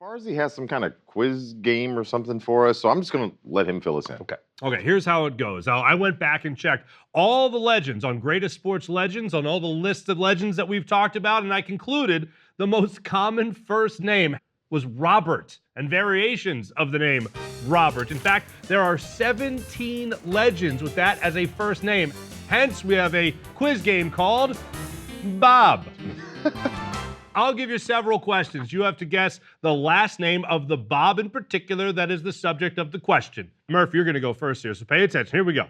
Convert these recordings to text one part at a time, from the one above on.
Barzy has some kind of quiz game or something for us, so I'm just going to let him fill us in. Okay, here's how it goes. I went back and checked all the legends on Greatest Sports Legends, on all the lists of legends that we've talked about, and I concluded the most common first name was Robert, and variations of the name Robert. In fact, there are 17 legends with that as a first name. Hence, we have a quiz game called Bob. I'll give you several questions. You have to guess the last name of the Bob in particular that is the subject of the question. Murph, you're going to go first here, so pay attention. Here we go.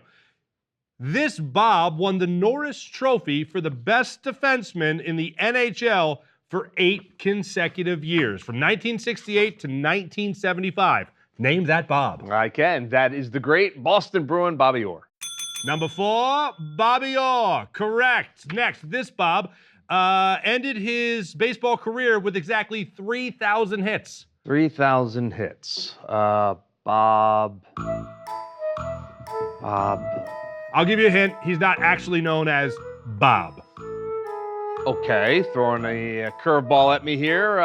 This Bob won the Norris Trophy for the best defenseman in the NHL for 8 consecutive years, from 1968 to 1975. Name that Bob. I can. That is the great Boston Bruin, Bobby Orr. Number 4, Bobby Orr. Correct. Next, this Bob ended his baseball career with exactly 3,000 hits. 3,000 hits. Bob. I'll give you a hint. He's not actually known as Bob. Okay, throwing a curveball at me here.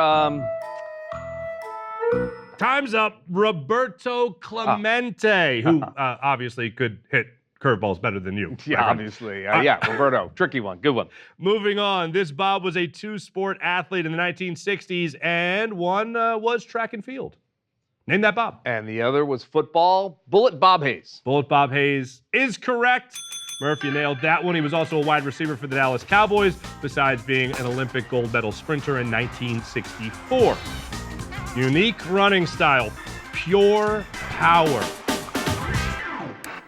Time's up. Roberto Clemente, who obviously could hit curveballs better than you. Yeah, obviously. Roberto. Tricky one. Good one. Moving on. This Bob was a two-sport athlete in the 1960s, and one was track and field. Name that Bob. And the other was football. Bullet Bob Hayes. Bullet Bob Hayes is correct. Murphy nailed that one. He was also a wide receiver for the Dallas Cowboys, besides being an Olympic gold medal sprinter in 1964. Unique running style, pure power.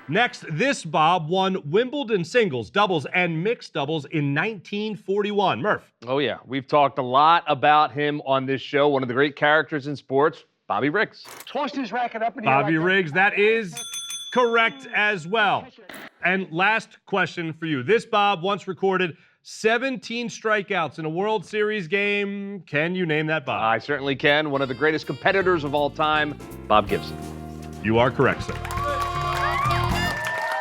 Next, this Bob won Wimbledon singles, doubles, and mixed doubles in 1941. Murph. Oh, yeah. We've talked a lot about him on this show. One of the great characters in sports, Bobby Riggs. Tossed his racket up in the Bobby Riggs, that is correct as well. And last question for you. This Bob once recorded 17 strikeouts in a World Series game. Can you name that Bob? I certainly can. One of the greatest competitors of all time, Bob Gibson. You are correct, sir.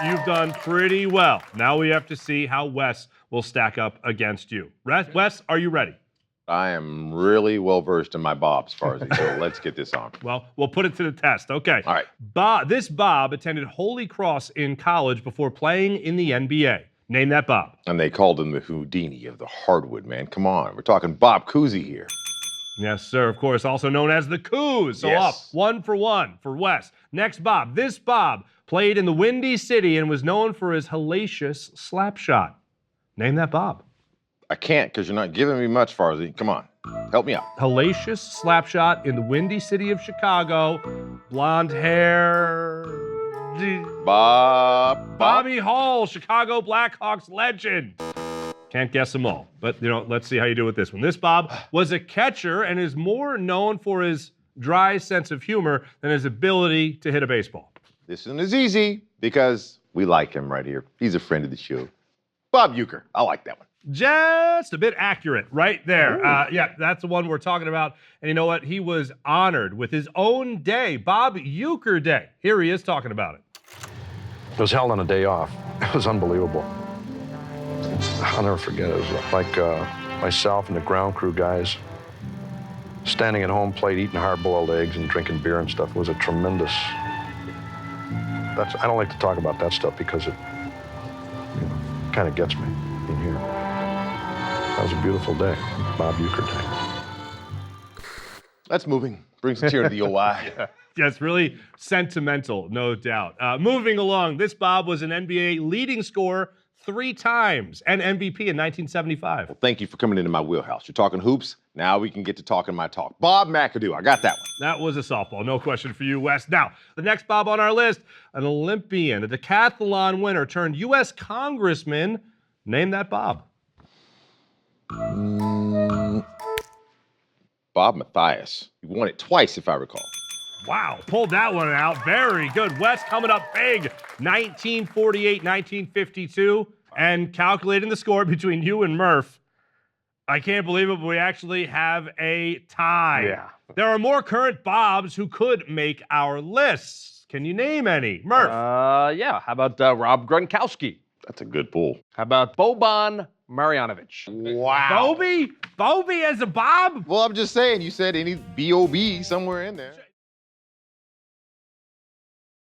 You've done pretty well. Now we have to see how Wes will stack up against you. Wes, are you ready? I am really well-versed in my Bobs, Barzy, so let's get this on. Well, we'll put it to the test. Okay. All right. This Bob attended Holy Cross in college before playing in the NBA. Name that Bob. And they called him the Houdini of the hardwood, man. Come on. We're talking Bob Cousy here. Yes, sir. Of course, also known as the Coos. So Yes. up 1-for-1 for Wes. Next Bob. This Bob played in the Windy City and was known for his hellacious slap shot. Name that Bob. I can't because you're not giving me much, Barzy. Come on. Help me out. Hellacious slap shot in the Windy City of Chicago. Blonde hair. Bobby Hall, Chicago Blackhawks legend. Can't guess them all, but let's see how you do with this one. This Bob was a catcher and is more known for his dry sense of humor than his ability to hit a baseball. This one is easy because we like him right here. He's a friend of the show. Bob Uecker. I like that one. Just a bit accurate right there. Yeah, that's the one we're talking about. And you know what? He was honored with his own day, Bob Uecker Day. Here he is talking about it. It was held on a day off. It was unbelievable. I'll never forget it. It was like myself and the ground crew guys standing at home plate, eating hard-boiled eggs and drinking beer and stuff. It was a tremendous... I don't like to talk about that stuff because it kind of gets me in here. That was a beautiful day, Bob Uecker Day. That's moving. Brings a tear to the old eye. Yeah, it's really sentimental, no doubt. Moving along, this Bob was an NBA leading scorer 3 times and MVP in 1975. Well, thank you for coming into my wheelhouse. You're talking hoops. Now we can get to talking my talk. Bob McAdoo. I got that one. That was a softball. No question for you, Wes. Now, the next Bob on our list, an Olympian, a decathlon winner turned U.S. congressman. Name that Bob. Bob Mathias. He won it twice, if I recall. Wow, pulled that one out. Very good. Wes coming up big. 1948, 1952. And calculating the score between you and Murph. I can't believe it, but we actually have a tie. Yeah. There are more current Bobs who could make our lists. Can you name any? Murph. Yeah. How about Rob Gronkowski? That's a good pull. How about Boban Marjanovic? Wow. Bobby? Bobby as a Bob? Well, I'm just saying, you said any B.O.B. somewhere in there.